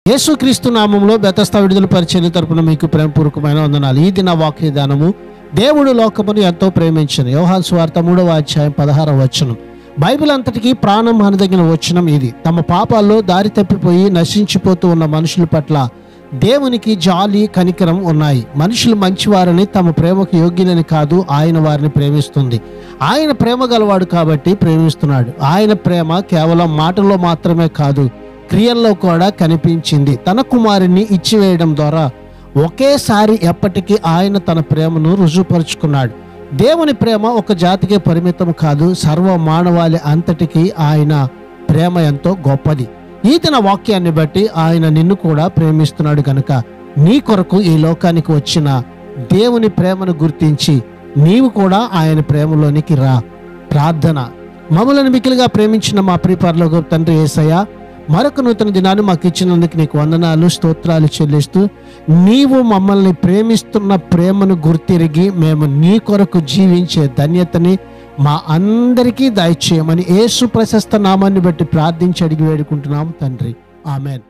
యేసుక్రీస్తు నామములో బెతస్తా విడుదల పరిచర్య తరపున మీకు ప్రేమపూర్వకమైన వందనాలు. ఈ దిన వాక్యదానము, దేవుడు లోకమును ఎంతో ప్రేమించను. యోహాను సువార్త 3వ అధ్యాయం 16వ వచనం. బైబిల్ అంతటికీ ప్రాణం అనదగిన వచనం ఇది. తమ పాపాల్లో దారి తప్పిపోయి నశించిపోతూ ఉన్న మనుషుల పట్ల దేవునికి జాలి, కనికరం ఉన్నాయి. మనుషులు మంచివారని, తమ ప్రేమకు యోగ్యులని కాదు, ఆయన వారిని ప్రేమిస్తుంది. ఆయన ప్రేమ గలవాడు కాబట్టి ప్రేమిస్తున్నాడు. ఆయన ప్రేమ కేవలం మాటల్లో మాత్రమే కాదు, క్రియల్లో కూడా కనిపించింది. తన కుమారుని ఇచ్చివేయడం ద్వారా ఒకేసారి ఎప్పటికీ ఆయన తన ప్రేమను రుజువుపరుచుకున్నాడు. దేవుని ప్రేమ ఒక జాతికే పరిమితం కాదు, సర్వ మానవాళి అంతటికీ ఆయన ప్రేమ ఎంతో గొప్పది. ఈ దిన వాక్యాన్ని బట్టి ఆయన నిన్ను కూడా ప్రేమిస్తున్నాడు కనుక నీ కొరకు ఈ లోకానికి వచ్చిన దేవుని ప్రేమను గుర్తించి నీవు కూడా ఆయన ప్రేమలోనికి రా. ప్రార్థన. మమ్మల్ని మిక్కిలిగా ప్రేమించిన మా ప్రియ పరలోక తండ్రి యేసయ్య, మరొక నూతన దినాన్ని మాకు ఇచ్చినందుకు నీకు వందనాలు, స్తోత్రాలు చెల్లిస్తూ, నీవు మమ్మల్ని ప్రేమిస్తున్న ప్రేమను గుర్తిరిగి మేము నీ కొరకు జీవించే ధన్యతని మా అందరికీ దయచేయమని యేసు ప్రశస్త నామాన్ని బట్టి ప్రార్థించి అడిగి వేడుకుంటున్నాము తండ్రి. ఆమెన్.